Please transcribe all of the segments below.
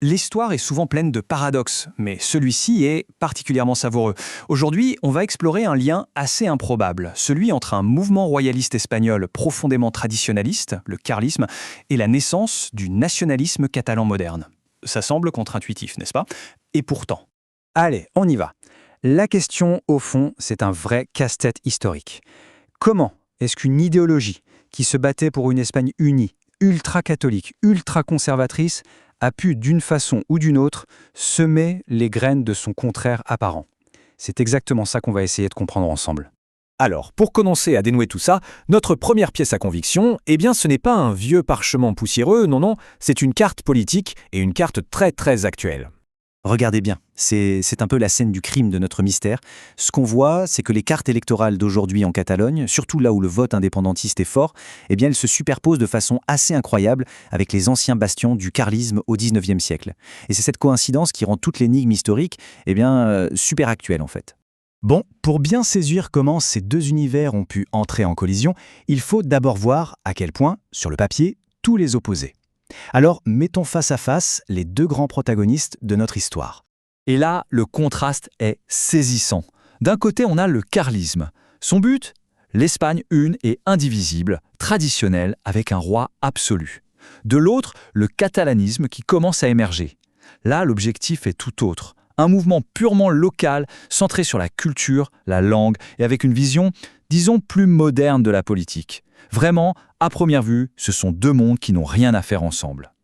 L'histoire est souvent pleine de paradoxes, mais celui-ci est particulièrement savoureux. Aujourd'hui, on va explorer un lien assez improbable, celui entre un mouvement royaliste espagnol profondément traditionnaliste, le carlisme, et la naissance du nationalisme catalan moderne. Ça semble contre-intuitif, n'est-ce pas? Et pourtant. Allez, on y va. La question, au fond, c'est un vrai casse-tête historique. Comment est-ce qu'une idéologie qui se battait pour une Espagne unie, ultra-catholique, ultra-conservatrice, a pu, d'une façon ou d'une autre, semer les graines de son contraire apparent? C'est exactement ça qu'on va essayer de comprendre ensemble. Alors, pour commencer à dénouer tout ça, notre première pièce à conviction, eh bien ce n'est pas un vieux parchemin poussiéreux, non, c'est une carte politique et une carte très très actuelle. Regardez bien, c'est un peu la scène du crime de notre mystère. Ce qu'on voit, c'est que les cartes électorales d'aujourd'hui en Catalogne, surtout là où le vote indépendantiste est fort, eh bien elles se superposent de façon assez incroyable avec les anciens bastions du carlisme au XIXe siècle. Et c'est cette coïncidence qui rend toute l'énigme historique super actuelle en fait. Bon, pour bien saisir comment ces deux univers ont pu entrer en collision, il faut d'abord voir à quel point, sur le papier, tout les opposait. Alors, mettons face à face les deux grands protagonistes de notre histoire. Et là, le contraste est saisissant. D'un côté, on a le carlisme. Son but? L'Espagne une et indivisible, traditionnelle, avec un roi absolu. De l'autre, le catalanisme qui commence à émerger. Là, l'objectif est tout autre. Un mouvement purement local, centré sur la culture, la langue, et avec une vision, disons, plus moderne de la politique. Vraiment, à première vue, ce sont deux mondes qui n'ont rien à faire ensemble.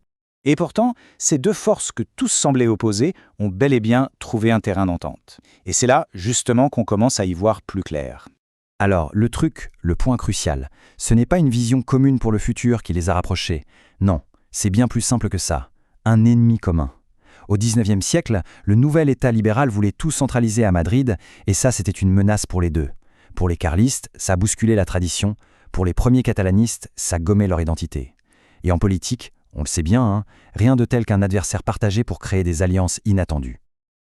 Et pourtant, ces deux forces que tous semblaient opposer ont bel et bien trouvé un terrain d'entente. Et c'est là, justement, qu'on commence à y voir plus clair. Alors, le truc, le point crucial, ce n'est pas une vision commune pour le futur qui les a rapprochés. Non, c'est bien plus simple que ça. Un ennemi commun. Au XIXe siècle, le nouvel État libéral voulait tout centraliser à Madrid, et ça, c'était une menace pour les deux. Pour les carlistes, ça bousculait la tradition. Pour les premiers catalanistes, ça gommait leur identité. Et en politique, on le sait bien, rien de tel qu'un adversaire partagé pour créer des alliances inattendues.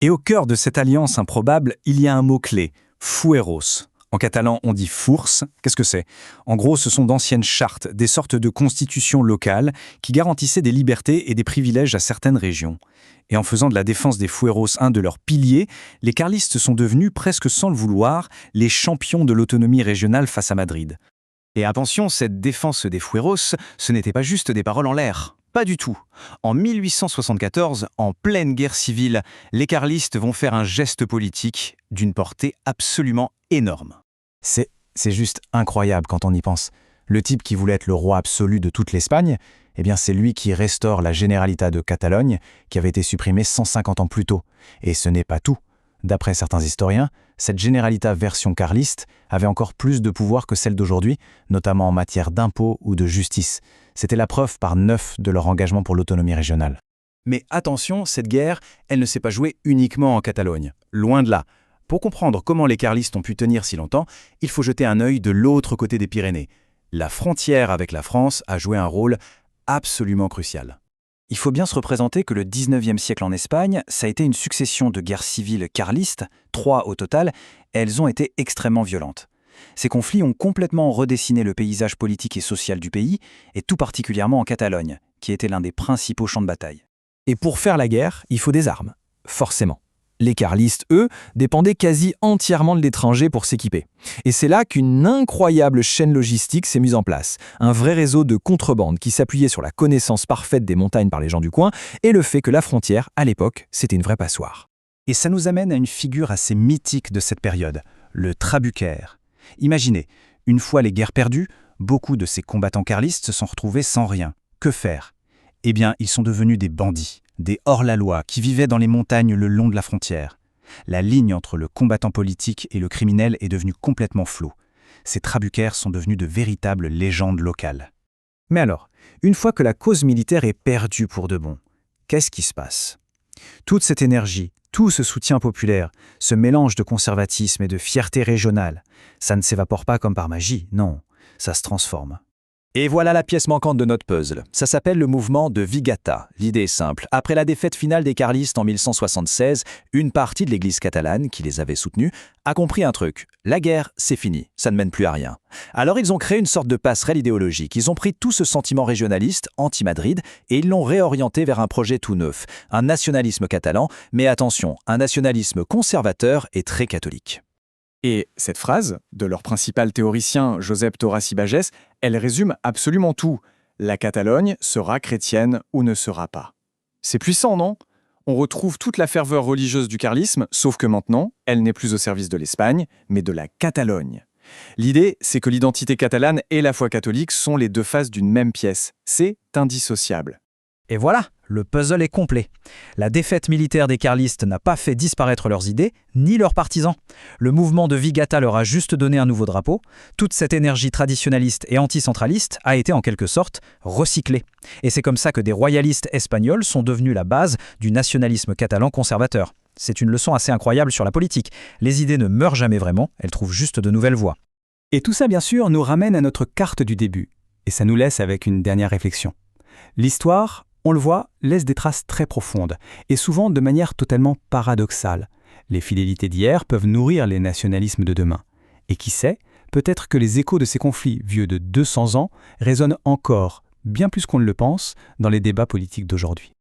Et au cœur de cette alliance improbable, il y a un mot-clé, fueros. En catalan, on dit furs. Qu'est-ce que c'est? En gros, ce sont d'anciennes chartes, des sortes de constitutions locales qui garantissaient des libertés et des privilèges à certaines régions. Et en faisant de la défense des fueros un de leurs piliers, les carlistes sont devenus, presque sans le vouloir, les champions de l'autonomie régionale face à Madrid. Et attention, cette défense des fueros, ce n'était pas juste des paroles en l'air. Pas du tout. En 1874, en pleine guerre civile, les carlistes vont faire un geste politique d'une portée absolument énorme. C'est juste incroyable quand on y pense. Le type qui voulait être le roi absolu de toute l'Espagne, eh bien c'est lui qui restaure la Generalitat de Catalogne, qui avait été supprimée 150 ans plus tôt. Et ce n'est pas tout. D'après certains historiens, cette Generalitat version carliste avait encore plus de pouvoir que celle d'aujourd'hui, notamment en matière d'impôts ou de justice. C'était la preuve par 9 de leur engagement pour l'autonomie régionale. Mais attention, cette guerre, elle ne s'est pas jouée uniquement en Catalogne. Loin de là. Pour comprendre comment les carlistes ont pu tenir si longtemps, il faut jeter un œil de l'autre côté des Pyrénées. La frontière avec la France a joué un rôle absolument crucial. Il faut bien se représenter que le XIXe siècle en Espagne, ça a été une succession de guerres civiles carlistes, 3 au total, et elles ont été extrêmement violentes. Ces conflits ont complètement redessiné le paysage politique et social du pays, et tout particulièrement en Catalogne, qui était l'un des principaux champs de bataille. Et pour faire la guerre, il faut des armes, forcément. Les carlistes, eux, dépendaient quasi entièrement de l'étranger pour s'équiper. Et c'est là qu'une incroyable chaîne logistique s'est mise en place. Un vrai réseau de contrebande qui s'appuyait sur la connaissance parfaite des montagnes par les gens du coin et le fait que la frontière, à l'époque, c'était une vraie passoire. Et ça nous amène à une figure assez mythique de cette période, le trabucaire. Imaginez, une fois les guerres perdues, beaucoup de ces combattants carlistes se sont retrouvés sans rien. Que faire? Eh bien, ils sont devenus des bandits. Des hors-la-loi qui vivaient dans les montagnes le long de la frontière. La ligne entre le combattant politique et le criminel est devenue complètement floue. Ces trabucaires sont devenus de véritables légendes locales. Mais alors, une fois que la cause militaire est perdue pour de bon, qu'est-ce qui se passe? Toute cette énergie, tout ce soutien populaire, ce mélange de conservatisme et de fierté régionale, ça ne s'évapore pas comme par magie, non, ça se transforme. Et voilà la pièce manquante de notre puzzle. Ça s'appelle le mouvement de Vigata. L'idée est simple. Après la défaite finale des carlistes en 1176, une partie de l'église catalane, qui les avait soutenus, a compris un truc. La guerre, c'est fini. Ça ne mène plus à rien. Alors ils ont créé une sorte de passerelle idéologique. Ils ont pris tout ce sentiment régionaliste, anti-Madrid, et ils l'ont réorienté vers un projet tout neuf. Un nationalisme catalan, mais attention, un nationalisme conservateur et très catholique. Et cette phrase, de leur principal théoricien Josep Torras i Bages, elle résume absolument tout. La Catalogne sera chrétienne ou ne sera pas. C'est puissant, non ? On retrouve toute la ferveur religieuse du carlisme, sauf que maintenant, elle n'est plus au service de l'Espagne, mais de la Catalogne. L'idée, c'est que l'identité catalane et la foi catholique sont les deux faces d'une même pièce. C'est indissociable. Et voilà, le puzzle est complet. La défaite militaire des carlistes n'a pas fait disparaître leurs idées, ni leurs partisans. Le mouvement de Vigata leur a juste donné un nouveau drapeau. Toute cette énergie traditionnaliste et anticentraliste a été en quelque sorte recyclée. Et c'est comme ça que des royalistes espagnols sont devenus la base du nationalisme catalan conservateur. C'est une leçon assez incroyable sur la politique. Les idées ne meurent jamais vraiment, elles trouvent juste de nouvelles voies. Et tout ça, bien sûr, nous ramène à notre carte du début. Et ça nous laisse avec une dernière réflexion. L'histoire, on le voit, laisse des traces très profondes, et souvent de manière totalement paradoxale. Les fidélités d'hier peuvent nourrir les nationalismes de demain. Et qui sait, peut-être que les échos de ces conflits vieux de 200 ans résonnent encore, bien plus qu'on ne le pense, dans les débats politiques d'aujourd'hui.